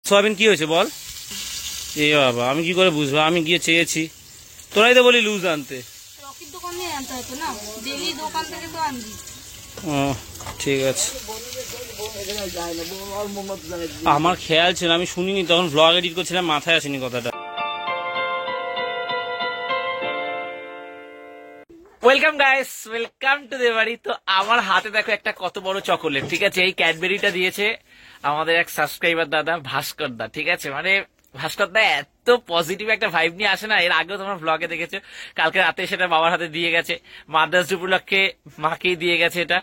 Soybean কি হয়েছে বল? এ বাবা, আমি কি করে বুঝবো? আমি গিয়ে চেয়েছি, তোরাই তো বলি লুজ আনতে। ও ঠিক আছে, আমার খেয়াল ছিল, আমি শুনিনি তখন, ভ্লগ এডিট করছিলাম, মাথায় আসেনি কথাটা। ওয়েলকাম গাইস, ওয়েলকাম টু দে বাড়ি। তো আমার হাতে দেখো একটা কত বড় চকোলেট, ঠিক আছে। এই ক্যাডবেরিটা দিয়েছে আমাদের এক সাবস্ক্রাইবার দাদা ভাস্কর দা, ঠিক আছে। মানে ভাস্কর দা এত পজিটিভ একটা ভাইব নিয়ে আসে না, এর আগেও তোমরা ব্লগে দেখেছো। কালকে রাতে সেটা বাবার হাতে দিয়ে গেছে, মাদার্স ডে উপলক্ষে মাকেই দিয়ে গেছে এটা।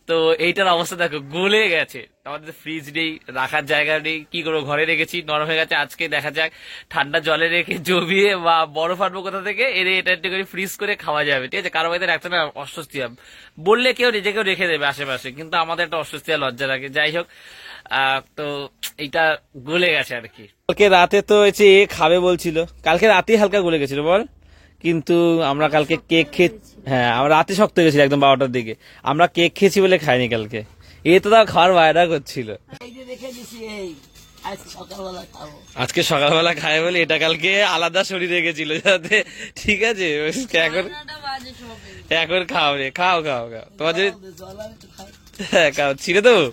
তো এইটার অবস্থা দেখো, গলে গেছে। আমাদের ফ্রিজ নেই, রাখার জায়গা নেই, কি করবো, ঘরে রেখেছি, নরম হয়ে গেছে। আজকে দেখা যাক ঠান্ডা জলে রেখে জমিয়ে বা বরফ আনবো কোথা থেকে, এর এটা একটু করে ফ্রিজ করে খাওয়া যাবে, ঠিক আছে। কারো বাড়িতে রাখতে না অস্বস্তি হবে, বললে কেউ নিজেকেও রেখে দেবে আশেপাশে, কিন্তু আমাদের একটা অস্বস্তি আর লজ্জা লাগে। যাই হোক, তো এইটা গলে গেছে আর কি। কালকে রাতে তো এ খাবে বলছিল, কালকে রাতেই হালকা গলে গেছিল বল, কিন্তু আমরা কালকে কেক খেয়ে, হ্যাঁ আমরা রাতে শক্ত হয়ে গেছিল একদম 12টার দিকে। আমরা কেক খেয়েছি বলে খাইনি কালকে। এ তো তাও খাওয়ার বায়না করছিল, আজকে সকালবেলা খায় বলে এটা কালকে আলাদা শরীর রেখেছিল যাতে, ঠিক আছে। এখন খাও রে, খাও খাও খাও, তোমার যদি হ্যাঁ খাও, ছিঁড়ে দেবো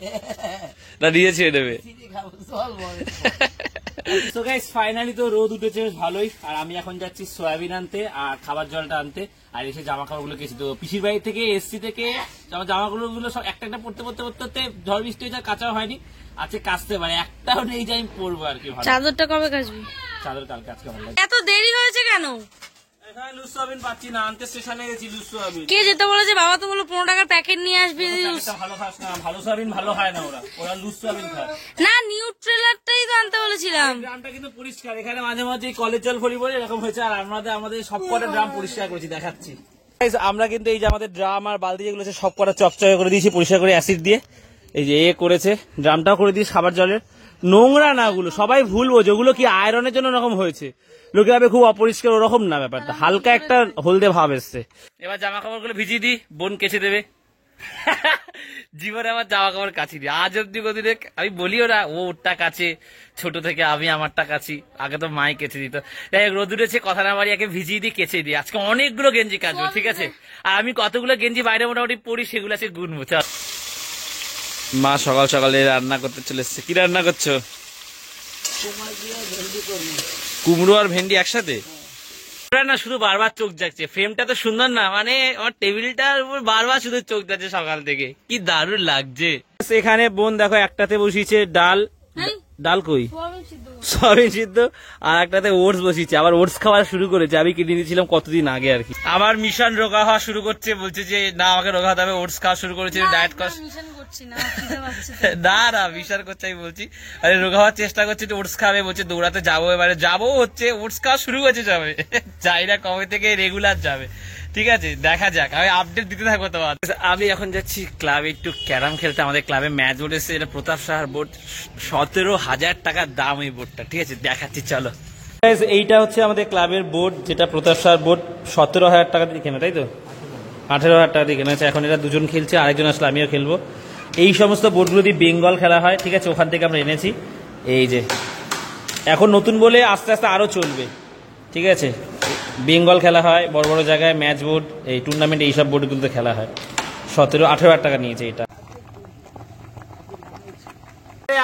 না, দিয়ে ছিঁড়ে দেবে। তো গাইস ফাইনালি তো রোদ উঠেছে ভালোই, আর আমি এখন যাচ্ছি সয়াবিন আনতে আর খাবার জলটা আনতে, আর এসে জামা কাপড় গুলো কেছি। তো পিসির বাড়ি থেকে এসছি থেকে জামা কাপড় গুলো সব একটা একটা পড়তে পড়তে পড়তে পড়তে ঝড় বৃষ্টি হয়ে কাঁচা হয়নি, আজকে কাচতে পারে একটাও নেই যে আমি পরবো আর কি। চাদরটা কবে কাচবি? চাদর কালকে, আজকে ভালো লাগে। এত দেরি হয়েছে কেন? এখানে লুজ সোয়াবিন পাচ্ছি না, আনতে স্টেশনে গেছি লুজ সোয়াবিন। কে যেতে বলেছে? বাবা তো বললো 15 টাকার প্যাকেট নিয়ে আসবি। ভালো খাস না, ভালো সোয়াবিন ভালো হয় না, ওরা লুজ সোয়াবিন খায় না, নিউট্রেলারটাই তো আনতে বলেছিলাম। গ্রামটা কিন্তু পরিষ্কার, এখানে মাঝে মাঝে কলেজ জল ফলি বলে এরকম হয়েছে, আর আমাদের সবকটা ড্রাম পরিষ্কার করেছি, দেখাচ্ছি। আমরা কিন্তু এই যে আমাদের ড্রাম আর বালতি যেগুলো আছে সব কটা চকচকে করে দিয়েছি পরিষ্কার করে অ্যাসিড দিয়ে। এই যে করেছে, ড্রামটাও করে দিয়েছি খাবার জলের। নোংরা না ওগুলো, সবাই ভুল বোঝে, ওগুলো কি আয়রনের জন্য এরকম হয়েছে, লোকে ভাবে খুব অপরিষ্কার, ওরকম না ব্যাপারটা, হালকা একটা হলদে ভাব এসছে। এবার জামা কাপড় গুলো ভিজিয়ে দিই, বোন কেচে দেবে। জীবনে আমার জামা কাপড় কাছি দিই আজ অব্দি কোনদিন, আমি বলি ওরা ওরটা কাছে, ছোট থেকে আমি আমারটা কাছি, আগে তো মাই কেচে দিত। তাই রোদ উঠেছে, কথা না বাড়ি একে ভিজিয়ে দিই, কেচে দিই। আজকে অনেকগুলো গেঞ্জি কাচবো, ঠিক আছে। আর আমি কতগুলো গেঞ্জি বাইরে মোটামুটি পরি, সেগুলো আছে গুনবো। মা সকাল সকালে রান্না করতে চলে এসছে। কি রান্না করছো? কুমড়ো আর ভেন্ডি একসাথে না, শুধু বারবার চোখ যাচ্ছে। ফ্রেমটা তো সুন্দর না, মানে আমার টেবিলটার উপর বারবার শুধু চোখ যাচ্ছে সকাল থেকে, কি দারুণ লাগছে। এখানে বোন দেখো একটাতে বসিয়েছে ডাল, ডাল কই সয়াবিন সিদ্ধ, আর একটাতে ওটস বসিয়েছে। আবার ওটস খাওয়া শুরু করেছে, আমি কিনে দিয়েছিলাম কতদিন আগে আর কি। আমার মিশন রোগা হওয়া শুরু করছে, বলছে যে না আমাকে রোগা হতে হবে, ওটস খাওয়া শুরু করেছে, ডায়েট কর। না না মিশন করছে, আমি বলছি আরে রোগা হওয়ার চেষ্টা করছে, ওটস খাবে বলছে, দৌড়াতে যাবো, এবারে যাবো হচ্ছে, ওটস খাওয়া শুরু হয়েছে যাবে, যাই না কবে থেকে রেগুলার যাবে, ঠিক আছে। দেখা যাক, আমি আপডেট দিতে থাকবো তোমার। আমি এখন যাচ্ছি ক্লাবে একটু ক্যারাম খেলতে। আমাদের ক্লাবে ম্যাচ বোর্ড এসেছে, এটা প্রতাপ সাহার বোর্ড, 17,000 টাকার দাম এই বোর্ডটা, ঠিক আছে, দেখাচ্ছি চলো। এইটা হচ্ছে আমাদের ক্লাবের বোর্ড, যেটা প্রতাপ সাহার বোর্ড, 17,000 টাকা দিয়ে কেনা, তাই তো 18,000 টাকা দিয়ে কেনা আছে। এখন এরা দুজন খেলছে, আরেকজন আসলে আমিও খেলবো। এই সমস্ত বোর্ডগুলো দিয়ে বেঙ্গল খেলা হয়, ঠিক আছে, ওখান থেকে আমরা এনেছি। এই যে এখন নতুন বলে আস্তে আস্তে আরো চলবে, ঠিক আছে। বেঙ্গল খেলা হয় বড় বড় জায়গায়, ম্যাচ বোর্ড, এই টুর্নামেন্ট, এইসব বোর্ডগুলোতে খেলা হয়। 18,000 টাকা নিয়েছে এটা।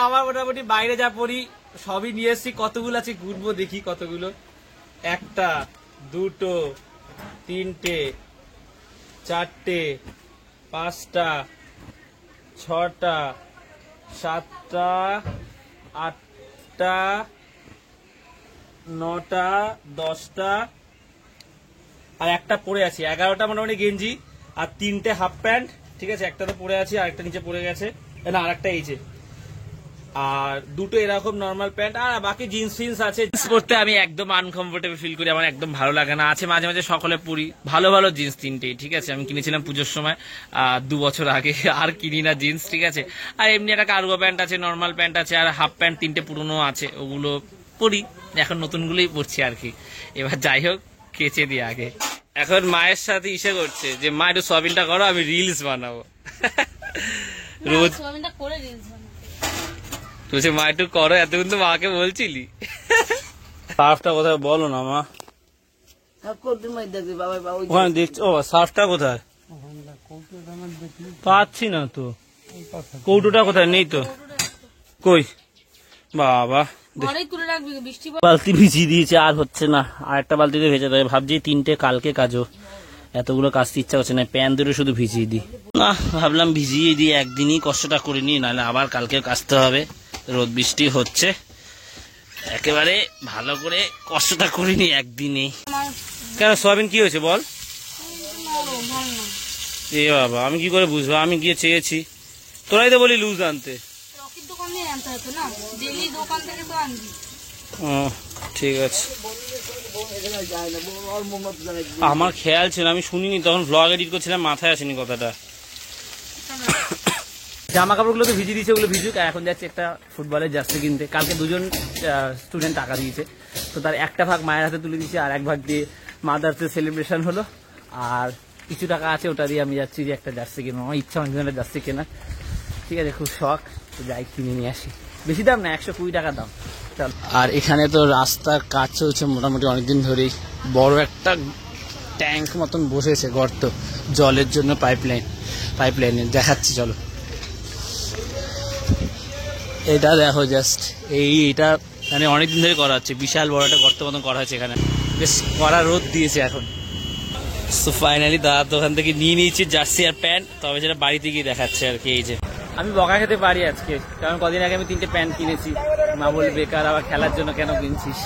আমার মোটামুটি বাইরে যা পড়ি সবই নিয়ে এসছি, কতগুলো আছে ঘুরবো দেখি কতগুলো। 1টা 2টো 3টে 4টে 5টা 6টা 7টা 8টা 9টা 10টা, আর একটা পরে আছি। 11টা মোটামুটি গেঞ্জি আর 3টে হাফ প্যান্ট, ঠিক আছে। একটা তো পরে আছি, আরেকটা নিচে পড়ে গেছে, না আরেকটা এইছে, আর 2টো এরকম নর্মাল প্যান্ট, আর বাকি জিন্স ফিন্স আছে। জিন্স পরতে আমি একদম আনকমফোর্টেবল ফিল করি, আমার একদম ভালো লাগে না। আছে মাঝে মাঝে সকলে পরি, ভালো ভালো জিন্স 3টেই, ঠিক আছে। আমি কিনেছিলাম পুজোর সময় 2 বছর আগে, আর কিনি না জিন্স, ঠিক আছে। আর এমনি একটা কার্গো প্যান্ট আছে, নর্মাল প্যান্ট আছে, আর হাফ প্যান্ট 3টে পুরনো আছে, ওগুলো পরি। এখন নতুনগুলোই পরছি আর কি। এবার যাই হোক, কেচে দিই আগে। এখন মায়ের সাথে ইসে করছে যে মা একটু সয়াবিনটা করো, আমি রিলস বানাবো। রোজ বলছে মা একটু করো, এতক্ষণ তো মাকে বলছিলি। সার্ফটা কোথায় বলো না মা? ওখানে দেখছি। ও সার্ফটা কোথায়? পাচ্ছি না তো। কৌটোটা কোথায়? নেই তো। কই বাবা, ঘরেই তুলে রাখবি, বৃষ্টি বালতি ভিজিয়ে দিয়েছে, আর হচ্ছে না। আর একটা বালতিতে ভেজে দেবে। ভাবছি 3টে কালকে কাজও, এতগুলো কাজতে ইচ্ছা করছে না, প্যান দুটো শুধু ভিজিয়ে দিই না। ভাবলাম ভিজিয়ে দিই, একদিনই কষ্টটা করে নিই, নাহলে আবার কালকে কাচতে হবে। রোদ বৃষ্টি হচ্ছে, একেবারে ভালো করে কষ্টটা করে নিই একদিনেই। কেন সোয়াবিন কি হয়েছে বল? এ বাবা, আমি কি করে বুঝবো? আমি গিয়ে চেয়েছি, তোরাই তো বলি লুজ আনতে। ও ঠিক আছে, আমার খেয়াল ছিল, আমি শুনিনি তখন, ভ্লগ এডিট করছিলাম, মাথায় আসেনি কথাটা। জামা কাপড়গুলো তো ভিজিয়ে দিয়েছে, ওগুলো ভিজুক। আর এখন যাচ্ছে একটা ফুটবলের জার্সি কিনতে। কালকে 2জন স্টুডেন্ট টাকা দিয়েছে, তো তার একটা ভাগ মায়ের হাতে তুলে দিয়েছে, আর এক ভাগ দিয়ে মাদার্স ডে সেলিব্রেশন হলো। আর কিছু টাকা আছে, ওটা দিয়ে আমি যাচ্ছি যে একটা জার্সি কিনবো। আমার ইচ্ছা অনেক ধরনের জার্সি কেনার, ঠিক আছে, খুব শখ। তো যাই কিনে নিয়ে আসি। বেশি দাম না, 120 টাকা দাম। চল। আর এখানে তো রাস্তার কাজ চলছে মোটামুটি অনেকদিন ধরেই। বড় একটা ট্যাঙ্ক মতন বসেছে, গর্ত জলের জন্য, পাইপলাইনে দেখাচ্ছি চলো। এটা দেখো জাস্ট, এইটা মানে অনেকদিন ধরে করা হচ্ছে। বিশাল বড় একটা গর্ত মতন করা হয়েছে এখানে, বেশ কড়া রোদ দিয়েছে এখন। তো ফাইনালি দাদার দোকান থেকে নিয়ে নিয়েছি জার্সি আর প্যান্ট, তবে সেটা বাড়িতে গিয়ে দেখাচ্ছে আর কি। এই যে আমি বকা খেতে পারি আজকে, কারণ কদিন আগে আমি 3টে প্যান্ট কিনেছি। মা বলে বেকার, আবার খেলার জন্য কেন কিনছিস।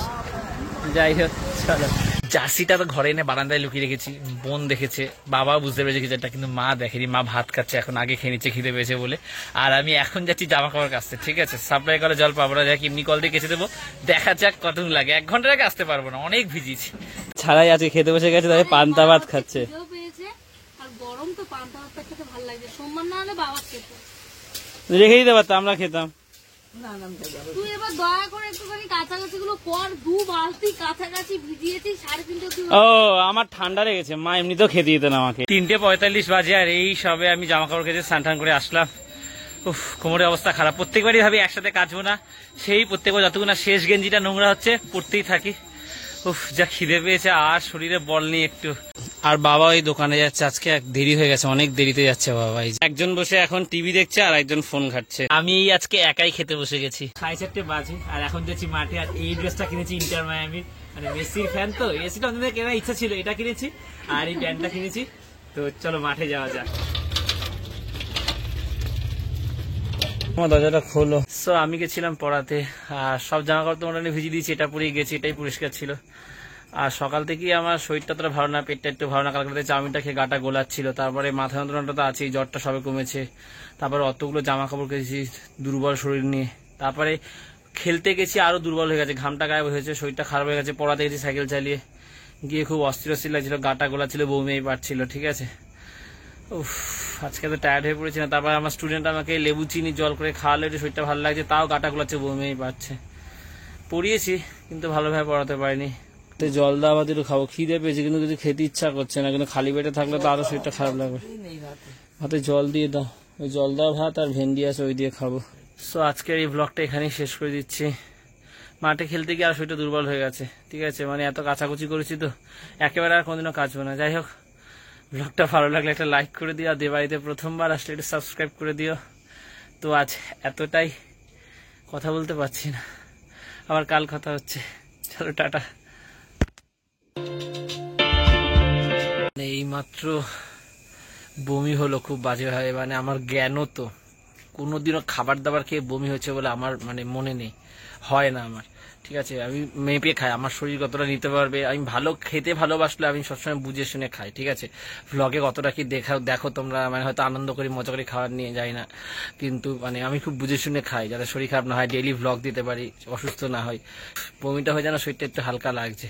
যাই হোক চলো। জার্সিটা তো ঘরে এনে বারান্দায় লুকিয়ে রেখেছি, বোন দেখেছে, বাবা বুঝতে পেরেছে কিছুটা, কিন্তু মা দেখেনি। মা ভাত খাচ্ছে এখন, আগে খেয়ে নিচ্ছে খিদে পেয়েছে বলে। আর আমি এখন যাচ্ছি জামা কাপড় কাচতে, ঠিক আছে। সাপ্লাই করে জল পাবো না, যাক এমনি কল দিয়ে কেচে দেবো, দেখা যাক কতক্ষণ লাগে। 1 ঘন্টার আগে আসতে পারবো না, অনেক ভিজিয়েছি। ছাড়াই আজকে খেতে বসে গেছে, তবে পান্তা ভাত খাচ্ছে। গরম তো পান্তা ভাতটা খেতে ভালো লাগে, সোমবার না হলে বাবা খেত। রেখে দিতে পারতাম, আমরা খেতাম। তুই এবার দয়া করে একটুখানি কাছাকাছি গুলো কর। 2 বালতি কাছাকাছি ভিজিয়েছি, 3:30 ও আমার ঠান্ডা লেগেছে, মা এমনিতেও খেতে দিতেন আমাকে। 3:45 বাজে, আর এই সবে আমি জামা কাপড় কেচে স্নান টান করে আসলাম। উফ, কোমরের অবস্থা খারাপ। প্রত্যেকবারই ভাবি একসাথে কাচবো না, সেই প্রত্যেকবার যতক্ষণ না শেষ গেঞ্জিটা নোংরা হচ্ছে পড়তেই থাকি। উফ, যা খিদে পেয়েছে, আর শরীরে বল নেই একটু। আর বাবা ওই দোকানে যাচ্ছে, আজকে দেরি হয়ে গেছে, অনেক দেরিতে যাচ্ছে বাবা। একজন বসে এখন টিভি দেখছে, আর একজন ফোন ঘাটছে। আমি আজকে একাই খেতে বসে গেছি। 4:30 বাজে, আর এখন যাচ্ছি মাঠে। আর এই ড্রেসটা কিনেছি ইন্টার মায়ামির, মানে মেসির ফ্যান তো। এসিটা অন্য কেনার ইচ্ছা ছিল, এটা কিনেছি, আর এই প্যান্টটা কিনেছি। তো চলো মাঠে যাওয়া যাক। আমার দরজাটা খোলো। সো আমি গেছিলাম পড়াতে, আর সব জামা কাপড় তো মোটামুটি ভিজিয়ে দিয়েছি, এটা পরেই গেছি, এটাই পরিষ্কার ছিল। আর সকাল থেকেই আমার শরীরটা তো ভালো না, পেটটা একটু ভালো না। কালকে চাউমিনটা খেয়ে গাটা গোলাচ্ছিল, তারপরে মাথা যন্ত্রণাটা তো আছেই, জ্বরটা সবে কমেছে। তারপরে অতগুলো জামা কাপড় কেছি, দুর্বল শরীর নিয়ে। তারপরে খেলতে গেছি, আরো দুর্বল হয়ে গেছে, ঘামটা গায়ে হয়েছে, শরীরটা খারাপ হয়ে গেছে। পড়াতে গেছি সাইকেল চালিয়ে, গিয়ে খুব অস্থির লাগছিল, গাটা গোলাচ্ছিল, বমি পাচ্ছিল, ঠিক আছে। উফ, আজকে তো টায়ার্ড হয়ে পড়েছি না। তারপর আমার স্টুডেন্ট আমাকে লেবু চিনি জল করে খাওয়ালে একটু শরীরটা ভালো লাগছে, তাও গাটা গোলাচ্ছে, বমি পাচ্ছে। পড়িয়েছি কিন্তু ভালোভাবে পড়াতে পারিনি। জল দাও ভাত একটু খাবো, খিদে পেয়েছে কিন্তু কিছু খেতে ইচ্ছা করছে না, কিন্তু খালি পেটে থাকলে তো আরো শরীরটা খারাপ লাগবে। ভাতে জল দিয়ে দাও, ওই জল দেওয়া ভাত আর ভেন্ডি আছে, ওই দিয়ে খাবো। সো আজকের এই ব্লগটা এখানেই শেষ করে দিচ্ছি। মাঠে খেলতে গিয়ে আর শরীরটা দুর্বল হয়ে গেছে, ঠিক আছে। মানে এত কাচাকুচি করেছি তো, একেবারে আর কোনোদিনও কাচবো না। যাই হোক, ব্লগটা ভালো লাগলে একটা লাইক করে দিও, আর বাড়িতে প্রথমবার আসলে একটু সাবস্ক্রাইব করে দিও। তো আজ এতটাই, কথা বলতে পারছি না, আবার কাল কথা হচ্ছে। চলো টাটা। এইমাত্র বমি হলো খুব বাজে ভাবে, মানে আমার জ্ঞানও তো, কোনোদিনও খাবার দাবার খেয়ে বমি হয়েছে বলে আমার মানে মনে নেই, হয় না আমার, ঠিক আছে। আমি মেপে খাই, আমার শরীর কতটা নিতে পারবে। আমি ভালো খেতে ভালোবাসলে আমি সবসময় বুঝে শুনে খাই, ঠিক আছে। ভ্লগে কতটা কি দেখো তোমরা, মানে হয়তো আনন্দ করি, মজা করে খাবার নিয়ে যাই না, কিন্তু মানে আমি খুব বুঝে শুনে খাই, যাতে শরীর খারাপ না হয়, ডেইলি ভ্লগ দিতে পারি, অসুস্থ না হয়। বমিটা হয়ে যেন শরীরটা একটু হালকা লাগছে।